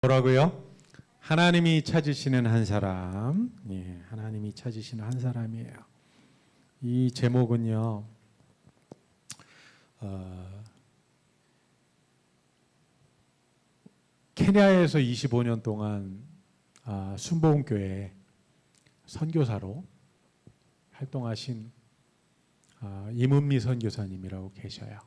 뭐라고요? 하나님이 찾으시는 한 사람. 예, 하나님이 찾으시는 한 사람이에요. 이 제목은요. 케냐에서 25년 동안 순복음교회 선교사로 활동하신 임은미 선교사님이라고 계셔요.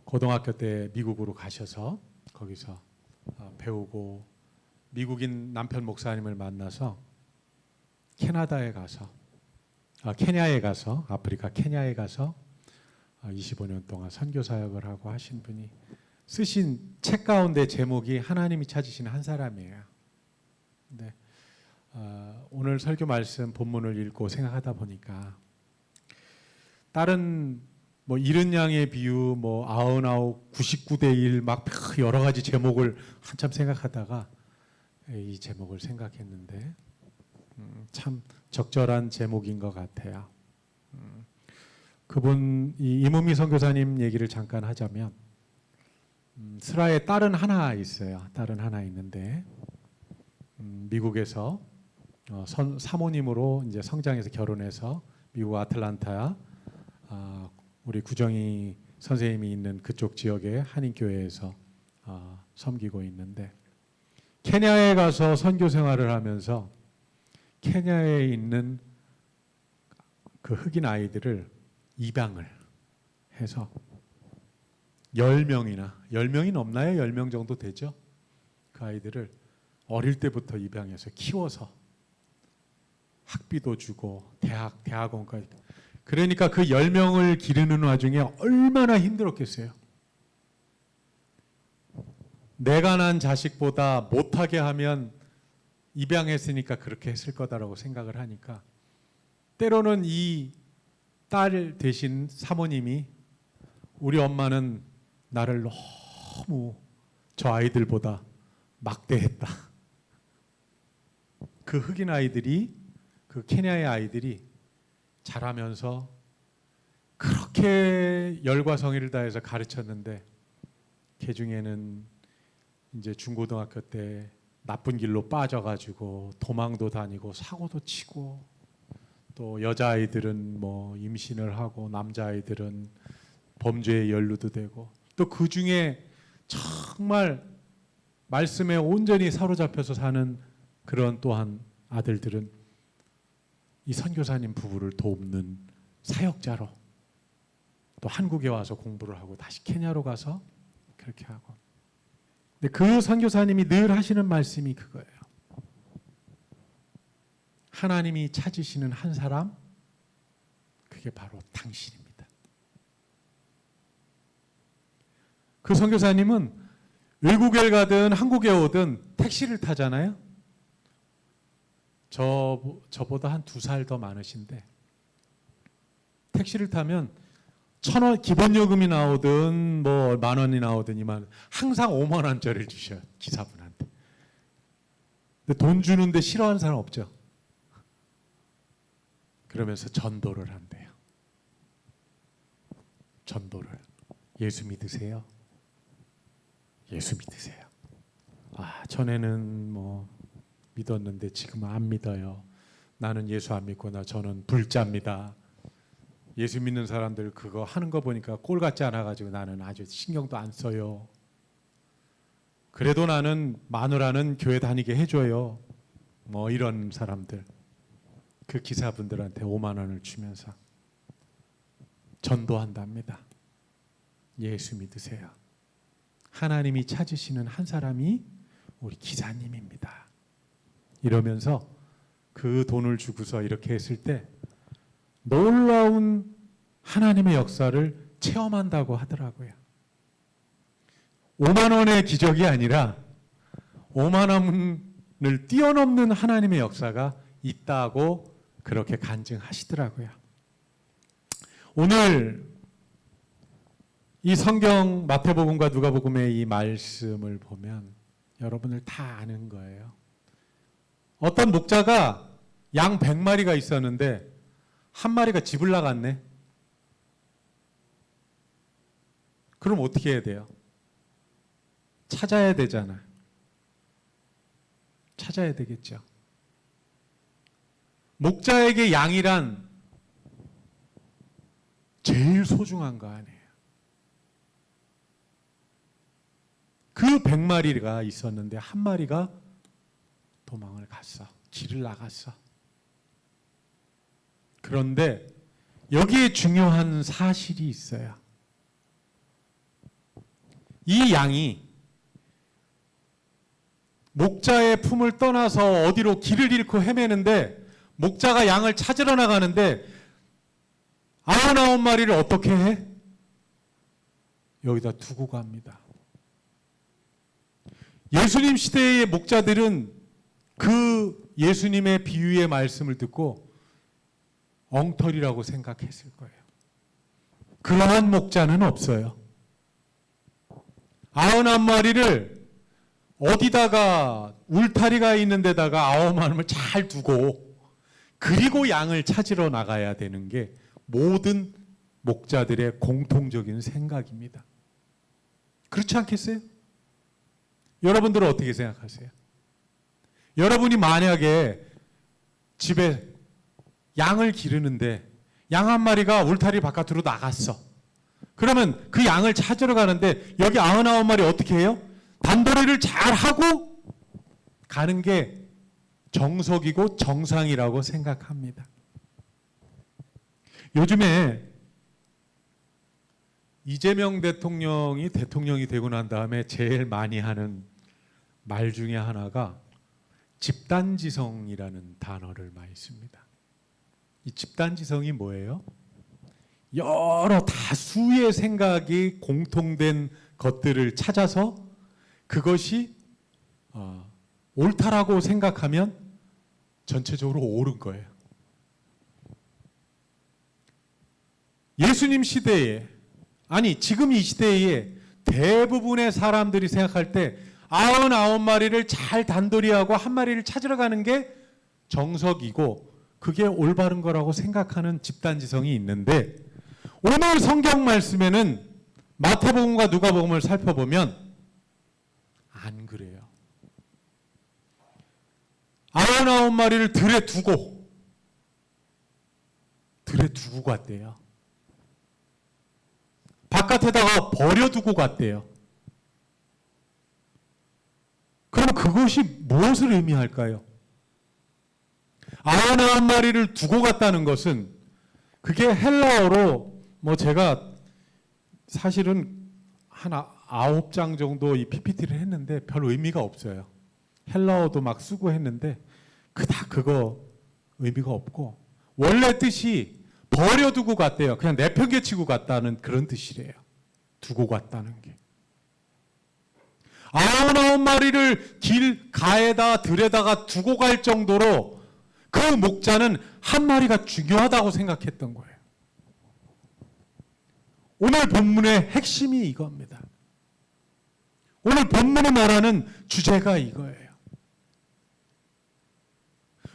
고등학교 때 미국으로 가셔서 거기서 배우고 미국인 남편 목사님을 만나서 캐나다에 가서 케냐에 가서 아프리카 케냐에 가서 25년 동안 선교 사역을 하고 하신 분이 쓰신 책 가운데 제목이 하나님이 찾으시는 한 사람이에요. 근데 오늘 설교 말씀 본문을 읽고 생각하다 보니까 다른 뭐 이른 양의 비유, 뭐 99, 99대 1 막 여러 가지 제목을 한참 생각하다가 이 제목을 생각했는데 참 적절한 제목인 것 같아요. 그분 이 임은미 선교사님 얘기를 잠깐 하자면 슬하에 딸은 하나 있어요. 딸은 하나 있는데 미국에서 사모님으로 이제 성장해서 결혼해서 미국 아틀란타 우리 구정희 선생님이 있는 그쪽 지역의 한인교회에서 섬기고 있는데 케냐에 가서 선교 생활을 하면서 케냐에 있는 그 흑인 아이들을 입양을 해서 10명이 넘나요? 10명 정도 되죠? 그 아이들을 어릴 때부터 입양해서 키워서 학비도 주고 대학원까지. 그러니까 그 10명을 기르는 와중에 얼마나 힘들었겠어요. 내가 난 자식보다 못하게 하면 입양했으니까 그렇게 했을 거다라고 생각을 하니까 때로는 이 딸 대신 사모님이 우리 엄마는 나를 너무 저 아이들보다 막대했다. 그 흑인 아이들이 그 케냐의 아이들이 자라면서 그렇게 열과 성의를 다해서 가르쳤는데 그 중에는 이제 중고등학교 때 나쁜 길로 빠져가지고 도망도 다니고 사고도 치고 또 여자아이들은 뭐 임신을 하고 남자아이들은 범죄에 연루도 되고 또 그 중에 정말 말씀에 온전히 사로잡혀서 사는 그런 또한 아들들은 이 선교사님 부부를 돕는 사역자로 또 한국에 와서 공부를 하고 다시 케냐로 가서 그렇게 하고. 근데 그 선교사님이 늘 하시는 말씀이 그거예요. 하나님이 찾으시는 한 사람, 그게 바로 당신입니다. 그 선교사님은 외국에 가든 한국에 오든 택시를 타잖아요. 저보다 한 2살 더 많으신데 택시를 타면 1,000원 기본 요금이 나오든 뭐 10,000원이 나오든 항상 5만 원짜리를 주셔요. 기사분한테. 근데 돈 주는데 싫어하는 사람 없죠. 그러면서 전도를 한대요. 전도를. 예수 믿으세요? 예수 믿으세요. 전에는 뭐 믿었는데 지금은 안 믿어요. 나는 예수 안 믿고 저는 불자입니다. 예수 믿는 사람들 그거 하는 거 보니까 꼴 같지 않아가지고 나는 아주 신경도 안 써요. 그래도 나는 마누라는 교회 다니게 해줘요. 뭐 이런 사람들. 그 기사분들한테 5만 원을 주면서 전도한답니다. 예수 믿으세요. 하나님이 찾으시는 한 사람이 우리 기사님입니다. 이러면서 그 돈을 주고서 이렇게 했을 때 놀라운 하나님의 역사를 체험한다고 하더라고요. 5만 원의 기적이 아니라 5만 원을 뛰어넘는 하나님의 역사가 있다고 그렇게 간증하시더라고요. 오늘 이 성경 마태복음과 누가복음의 이 말씀을 보면 여러분들 다 아는 거예요. 어떤 목자가 양 100마리가 있었는데 한 마리가 집을 나갔네. 그럼 어떻게 해야 돼요? 찾아야 되잖아. 찾아야 되겠죠. 목자에게 양이란 제일 소중한 거 아니에요. 그 100마리가 있었는데 한 마리가 도망을 갔어. 길을 나갔어. 그런데 여기에 중요한 사실이 있어요. 이 양이 목자의 품을 떠나서 어디로 길을 잃고 헤매는데 목자가 양을 찾으러 나가는데 99마리를 어떻게 해? 여기다 두고 갑니다. 예수님 시대의 목자들은 그 예수님의 비유의 말씀을 듣고 엉터리라고 생각했을 거예요. 그러한 목자는 없어요. 99마리를 어디다가 울타리가 있는 데다가 9마리를 잘 두고 그리고 양을 찾으러 나가야 되는 게 모든 목자들의 공통적인 생각입니다. 그렇지 않겠어요? 여러분들은 어떻게 생각하세요? 여러분이 만약에 집에 양을 기르는데 양 한 마리가 울타리 바깥으로 나갔어. 그러면 그 양을 찾으러 가는데 여기 99마리 어떻게 해요? 단도리를 잘 하고 가는 게 정석이고 정상이라고 생각합니다. 요즘에 이재명 대통령이 되고 난 다음에 제일 많이 하는 말 중에 하나가 집단지성이라는 단어를 많이 씁니다. 이 집단지성이 뭐예요? 여러 다수의 생각이 공통된 것들을 찾아서 그것이 옳다라고 생각하면 전체적으로 옳은 거예요. 예수님 시대에, 아니 지금 이 시대에 대부분의 사람들이 생각할 때 99마리를 잘 단도리하고 한 마리를 찾으러 가는 게 정석이고 그게 올바른 거라고 생각하는 집단지성이 있는데 오늘 성경 말씀에는 마태복음과 누가복음을 살펴보면 안 그래요. 99마리를 들에 두고 갔대요. 바깥에다가 버려두고 갔대요. 그럼 그것이 무엇을 의미할까요? 99마리를 두고 갔다는 것은 그게 헬라어로 제가 사실은 한 9장 정도 이 PPT를 했는데 별 의미가 없어요. 헬라어도 막 쓰고 했는데 그거 의미가 없고 원래 뜻이 버려두고 갔대요. 그냥 내팽개치고 갔다는 그런 뜻이래요. 두고 갔다는 게. 99마리를 길 가에다 들에다가 두고 갈 정도로 그 목자는 한 마리가 중요하다고 생각했던 거예요. 오늘 본문의 핵심이 이겁니다. 오늘 본문이 말하는 주제가 이거예요.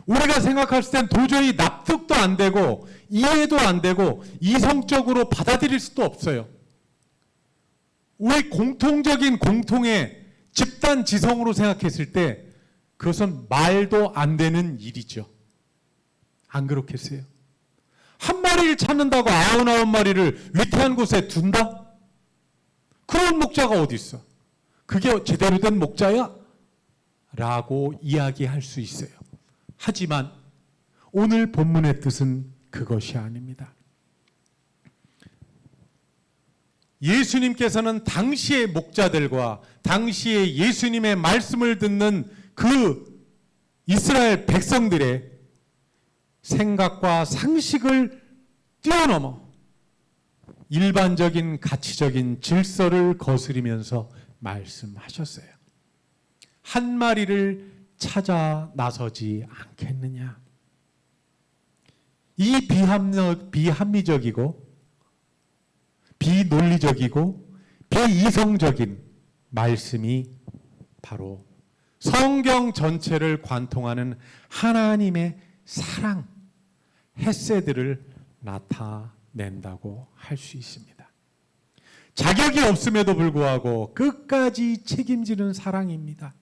우리가 생각했을 땐 도저히 납득도 안 되고 이해도 안 되고 이성적으로 받아들일 수도 없어요. 우리 공통의 집단 지성으로 생각했을 때 그것은 말도 안 되는 일이죠. 안 그렇겠어요? 한 마리를 찾는다고 99마리를 위태한 곳에 둔다? 그런 목자가 어디 있어? 그게 제대로 된 목자야? 라고 이야기할 수 있어요. 하지만 오늘 본문의 뜻은 그것이 아닙니다. 예수님께서는 당시의 목자들과 당시에 예수님의 말씀을 듣는 그 이스라엘 백성들의 생각과 상식을 뛰어넘어 일반적인 가치적인 질서를 거스리면서 말씀하셨어요. 한 마리를 찾아 나서지 않겠느냐. 이 비합리적이고 비논리적이고 비이성적인 말씀이 바로 성경 전체를 관통하는 하나님의 사랑, 헤세드를 나타낸다고 할 수 있습니다. 자격이 없음에도 불구하고 끝까지 책임지는 사랑입니다.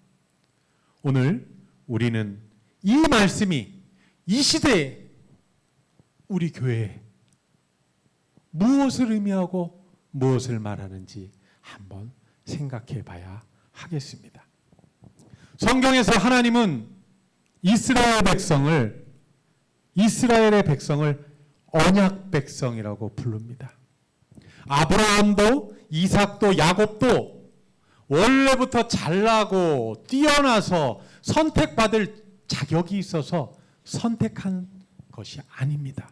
오늘 우리는 이 말씀이 이 시대에 우리 교회에 무엇을 의미하고 무엇을 말하는지 한번 생각해 봐야 하겠습니다. 성경에서 하나님은 이스라엘의 백성을 언약 백성이라고 부릅니다. 아브라함도 이삭도 야곱도 원래부터 잘나고 뛰어나서 선택받을 자격이 있어서 선택한 것이 아닙니다.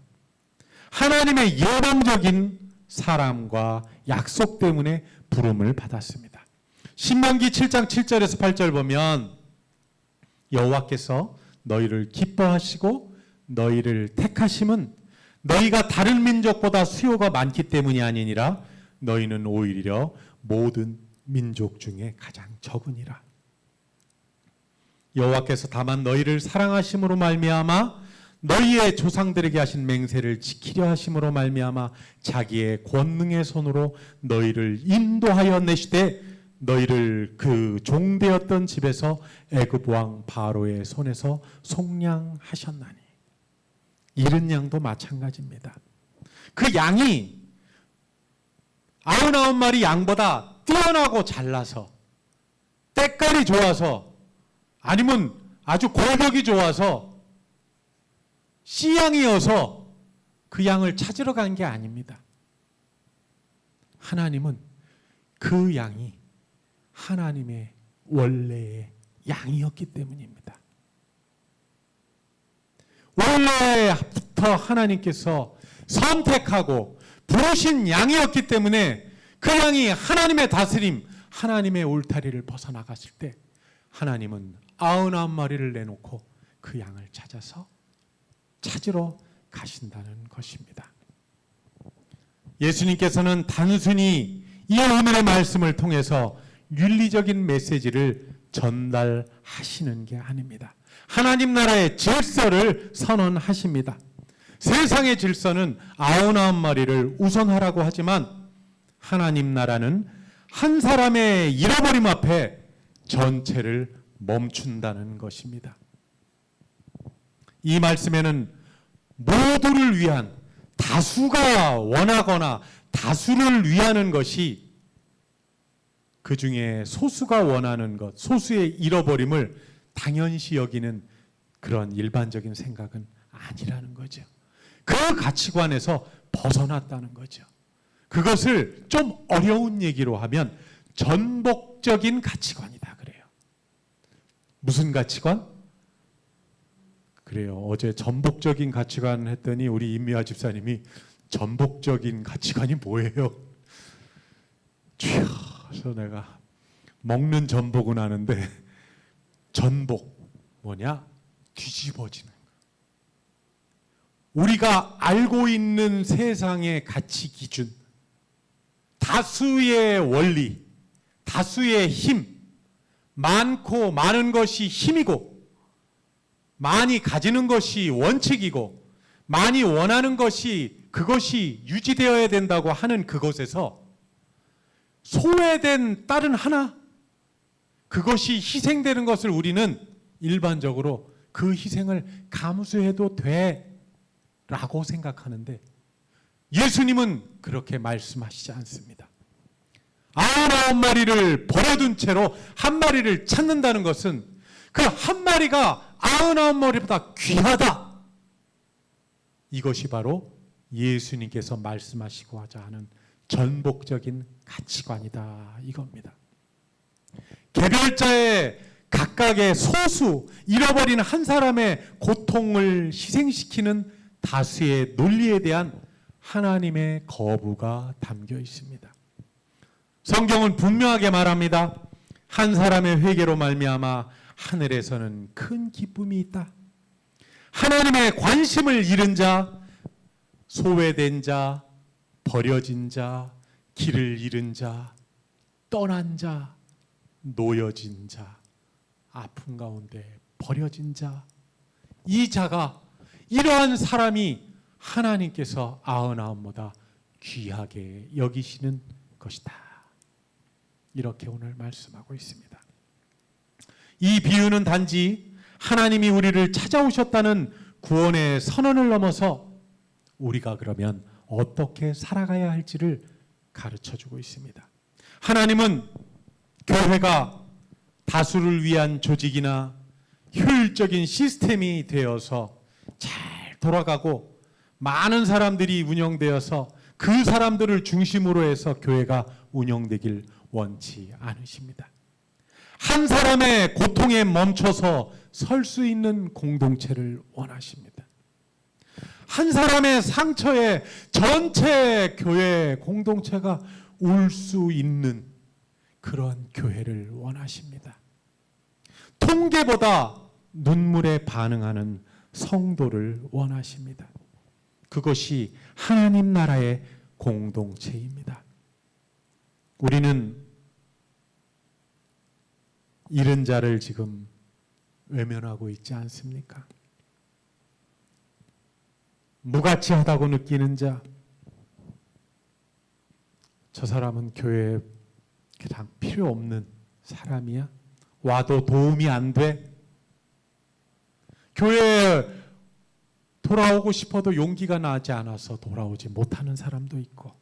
하나님의 예방적인 사람과 약속 때문에 부름을 받았습니다. 신명기 7장 7절에서 8절 보면 여호와께서 너희를 기뻐하시고 너희를 택하심은 너희가 다른 민족보다 수요가 많기 때문이 아니니라. 너희는 오히려 모든 민족 중에 가장 적으니라. 여호와께서 다만 너희를 사랑하심으로 말미암아 너희의 조상들에게 하신 맹세를 지키려 하심으로 말미암아 자기의 권능의 손으로 너희를 인도하여 내시되 너희를 그 종되었던 집에서 애굽 왕 바로의 손에서 속량하셨나니. 잃은 양도 마찬가지입니다. 그 양이 99마리 양보다 뛰어나고 잘나서 때깔이 좋아서 아니면 아주 골격이 좋아서 씨양이어서 그 양을 찾으러 간 게 아닙니다. 하나님은 그 양이 하나님의 원래의 양이었기 때문입니다. 원래부터 하나님께서 선택하고 부르신 양이었기 때문에 그 양이 하나님의 다스림, 하나님의 울타리를 벗어나갔을 때 하나님은 99마리를 내놓고 그 양을 찾으러 가신다는 것입니다. 예수님께서는 단순히 이 오늘의 말씀을 통해서 윤리적인 메시지를 전달하시는 게 아닙니다. 하나님 나라의 질서를 선언하십니다. 세상의 질서는 99마리를 우선하라고 하지만 하나님 나라는 한 사람의 잃어버림 앞에 전체를 멈춘다는 것입니다. 이 말씀에는 모두를 위한, 다수가 원하거나 다수를 위하는 것이 그 중에 소수가 원하는 것, 소수의 잃어버림을 당연시 여기는 그런 일반적인 생각은 아니라는 거죠. 그 가치관에서 벗어났다는 거죠. 그것을 좀 어려운 얘기로 하면 전복적인 가치관이다 그래요. 무슨 가치관? 그래요. 어제 전복적인 가치관 했더니 우리 임미화 집사님이 전복적인 가치관이 뭐예요? 그래서 내가 먹는 전복은 아는데 전복 뭐냐? 뒤집어지는 거. 우리가 알고 있는 세상의 가치 기준, 다수의 원리, 다수의 힘, 많고 많은 것이 힘이고 많이 가지는 것이 원칙이고 많이 원하는 것이 그것이 유지되어야 된다고 하는 그것에서 소외된 다른 하나, 그것이 희생되는 것을 우리는 일반적으로 그 희생을 감수해도 돼라고 생각하는데 예수님은 그렇게 말씀하시지 않습니다. 99마리를 버려둔 채로 한 마리를 찾는다는 것은 그 한 마리가 99마리보다 귀하다. 이것이 바로 예수님께서 말씀하시고자 하는 전복적인 가치관이다 이겁니다. 개별자의 각각의 소수, 잃어버린 한 사람의 고통을 희생시키는 다수의 논리에 대한 하나님의 거부가 담겨 있습니다. 성경은 분명하게 말합니다. 한 사람의 회개로 말미암아 하늘에서는 큰 기쁨이 있다. 하나님의 관심을 잃은 자, 소외된 자, 버려진 자, 길을 잃은 자, 떠난 자, 놓여진 자, 아픔 가운데 버려진 자, 이 자가, 이러한 사람이 하나님께서 99보다 귀하게 여기시는 것이다. 이렇게 오늘 말씀하고 있습니다. 이 비유는 단지 하나님이 우리를 찾아오셨다는 구원의 선언을 넘어서 우리가 그러면 어떻게 살아가야 할지를 가르쳐주고 있습니다. 하나님은 교회가 다수를 위한 조직이나 효율적인 시스템이 되어서 잘 돌아가고 많은 사람들이 운영되어서 그 사람들을 중심으로 해서 교회가 운영되길 원치 않으십니다. 한 사람의 고통에 멈춰서 설 수 있는 공동체를 원하십니다. 한 사람의 상처에 전체 교회 공동체가 울 수 있는 그런 교회를 원하십니다. 통계보다 눈물에 반응하는 성도를 원하십니다. 그것이 하나님 나라의 공동체입니다. 우리는 잃은 자를 지금 외면하고 있지 않습니까? 무가치하다고 느끼는 자, 저 사람은 교회에 그냥 필요 없는 사람이야? 와도 도움이 안 돼? 교회에 돌아오고 싶어도 용기가 나지 않아서 돌아오지 못하는 사람도 있고,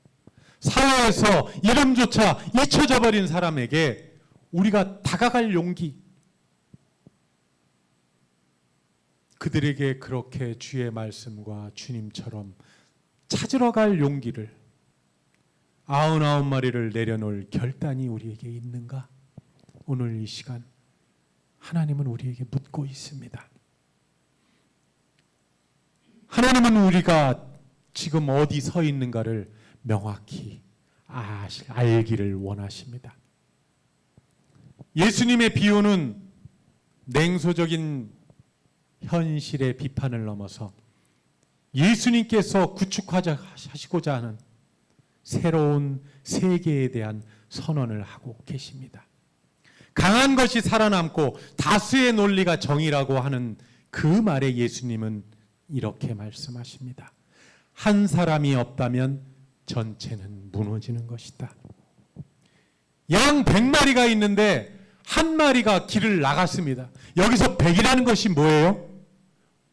사회에서 이름조차 잊혀져 버린 사람에게 우리가 다가갈 용기, 그들에게 그렇게 주의 말씀과 주님처럼 찾으러 갈 용기를, 99마리를 내려놓을 결단이 우리에게 있는가? 오늘 이 시간 하나님은 우리에게 묻고 있습니다. 하나님은 우리가 지금 어디 서 있는가를 명확히 알기를 원하십니다. 예수님의 비유는 냉소적인 현실의 비판을 넘어서 예수님께서 구축하시고자 하는 새로운 세계에 대한 선언을 하고 계십니다. 강한 것이 살아남고 다수의 논리가 정의라고 하는 그 말에 예수님은 이렇게 말씀하십니다. 한 사람이 없다면 전체는 무너지는 것이다. 양 100마리가 있는데 한 마리가 길을 나갔습니다. 여기서 100이라는 것이 뭐예요?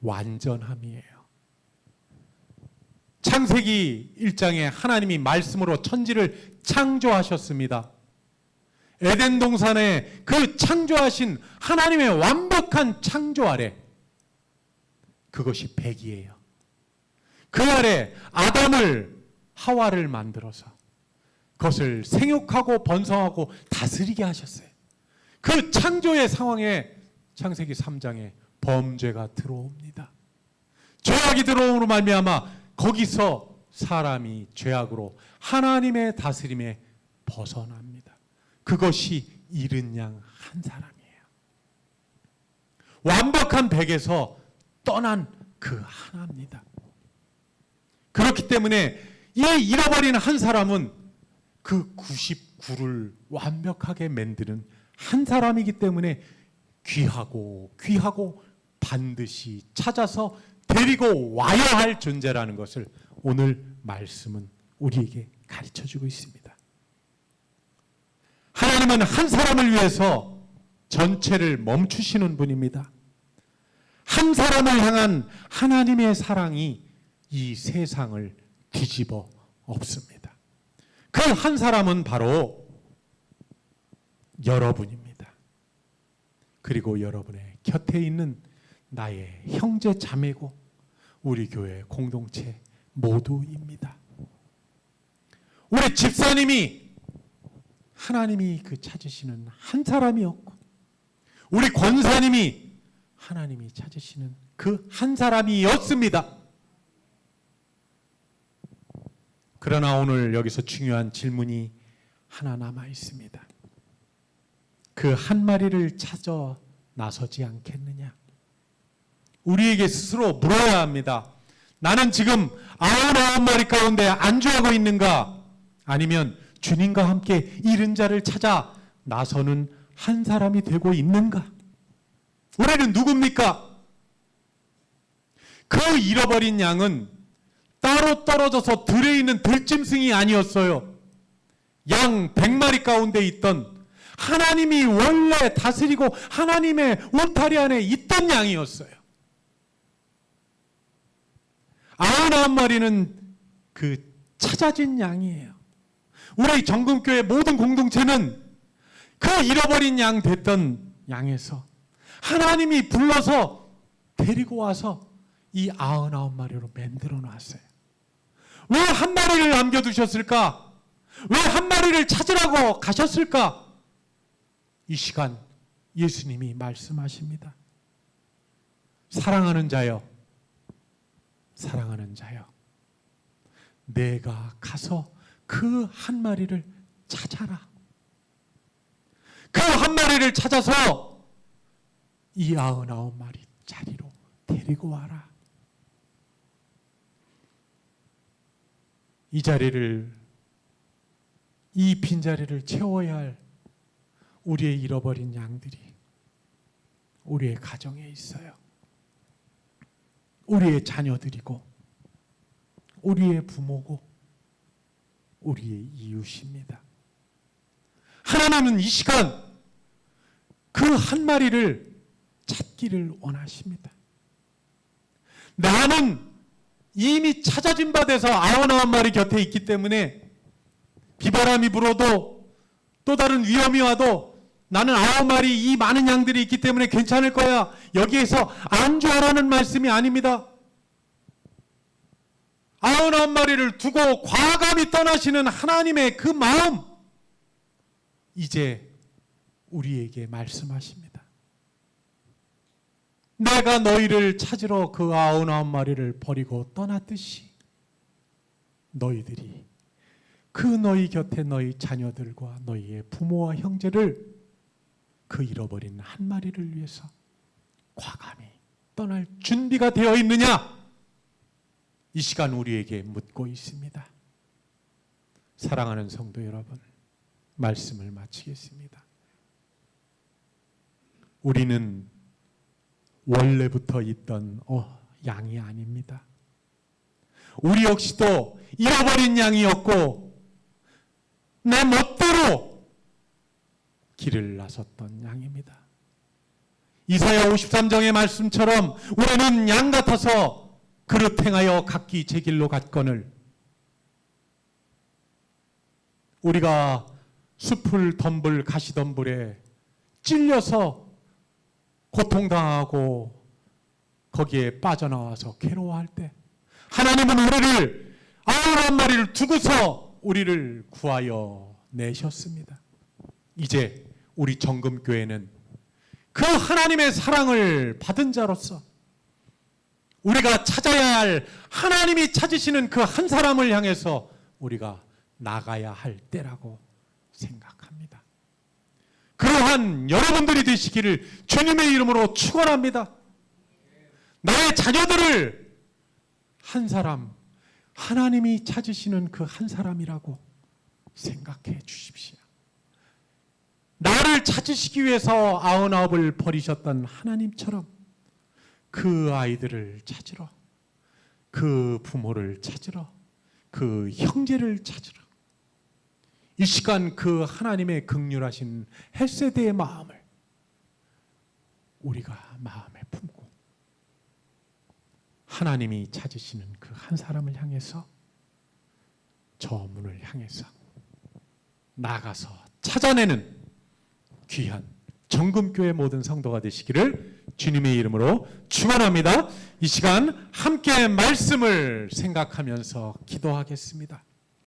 완전함이에요. 창세기 1장에 하나님이 말씀으로 천지를 창조하셨습니다. 에덴 동산에 그 창조하신 하나님의 완벽한 창조 아래, 그것이 100이에요. 그 아래 아담을, 하와를 만들어서 그것을 생육하고 번성하고 다스리게 하셨어요. 그 창조의 상황에 창세기 3장에 범죄가 들어옵니다. 죄악이 들어옴으로 말미암아 거기서 사람이 죄악으로 하나님의 다스림에 벗어납니다. 그것이 잃은 양 한 사람이에요. 완벽한 100에서 떠난 그 하나입니다. 그렇기 때문에 이 잃어버린 한 사람은 그 99를 완벽하게 만드는 한 사람이기 때문에 귀하고 반드시 찾아서 데리고 와야 할 존재라는 것을 오늘 말씀은 우리에게 가르쳐주고 있습니다. 하나님은 한 사람을 위해서 전체를 멈추시는 분입니다. 한 사람을 향한 하나님의 사랑이 이 세상을 뒤집어 엎습니다. 그 한 사람은 바로 여러분입니다. 그리고 여러분의 곁에 있는 나의 형제 자매고 우리 교회 공동체 모두입니다. 우리 집사님이 하나님이 그 찾으시는 한 사람이었고, 우리 권사님이 하나님이 찾으시는 그 한 사람이었습니다. 그러나 오늘 여기서 중요한 질문이 하나 남아 있습니다. 그 한 마리를 찾아 나서지 않겠느냐? 우리에게 스스로 물어야 합니다. 나는 지금 99마리 가운데 안주하고 있는가? 아니면 주님과 함께 잃은 자를 찾아 나서는 한 사람이 되고 있는가? 우리는 누굽니까? 그 잃어버린 양은 따로 떨어져서 들에 있는 들짐승이 아니었어요. 양 100마리 가운데 있던 하나님이 원래 다스리고 하나님의 울타리 안에 있던 양이었어요. 99마리는 그 찾아진 양이에요. 우리 정금교회 모든 공동체는 그 잃어버린 양 됐던 양에서 하나님이 불러서 데리고 와서 이 99마리로 만들어 놨어요. 왜 한 마리를 남겨두셨을까? 왜 한 마리를 찾으라고 가셨을까? 이 시간 예수님이 말씀하십니다. 사랑하는 자여, 사랑하는 자여, 내가 가서 그 한 마리를 찾아라. 그 한 마리를 찾아서 이 99마리 자리로 데리고 와라. 이 자리를, 이 빈자리를 채워야 할 우리의 잃어버린 양들이 우리의 가정에 있어요. 우리의 자녀들이고 우리의 부모고 우리의 이웃입니다. 하나님은 이 시간 그 한 마리를 찾기를 원하십니다. 나는 이미 찾아진 바 돼서 99마리 곁에 있기 때문에 비바람이 불어도 또 다른 위험이 와도 나는 9마리 이 많은 양들이 있기 때문에 괜찮을 거야. 여기에서 안주하라는 말씀이 아닙니다. 99마리를 두고 과감히 떠나시는 하나님의 그 마음, 이제 우리에게 말씀하십니다. 내가 너희를 찾으러 그 99마리를 버리고 떠났듯이 너희들이 그 너희 곁에 너희 자녀들과 너희의 부모와 형제를 그 잃어버린 한 마리를 위해서 과감히 떠날 준비가 되어 있느냐? 이 시간 우리에게 묻고 있습니다. 사랑하는 성도 여러분, 말씀을 마치겠습니다. 우리는 원래부터 있던 양이 아닙니다. 우리 역시도 잃어버린 양이었고 내 멋대로 길을 나섰던 양입니다. 이사야 53장의 말씀처럼 우리는 양 같아서 그릇 행하여 각기 제 길로 갔거늘, 우리가 숲을 덤불 가시덤불에 찔려서 고통당하고 거기에 빠져나와서 괴로워할 때 하나님은 우리를 99마리를 두고서 우리를 구하여 내셨습니다. 이제 우리 정금교회는 그 하나님의 사랑을 받은 자로서 우리가 찾아야 할, 하나님이 찾으시는 그 한 사람을 향해서 우리가 나가야 할 때라고 생각합니다. 그러한 여러분들이 되시기를 주님의 이름으로 축원합니다. 나의 자녀들을 한 사람, 하나님이 찾으시는 그 한 사람이라고 생각해 주십시오. 나를 찾으시기 위해서 99을 버리셨던 하나님처럼 그 아이들을 찾으러, 그 부모를 찾으러, 그 형제를 찾으러 이 시간 그 하나님의 긍휼하신 헬세대의 마음을 우리가 마음에 품고 하나님이 찾으시는 그 한 사람을 향해서, 저 문을 향해서 나가서 찾아내는 귀한 정금교회 모든 성도가 되시기를 주님의 이름으로 축원합니다. 이 시간 함께 말씀을 생각하면서 기도하겠습니다.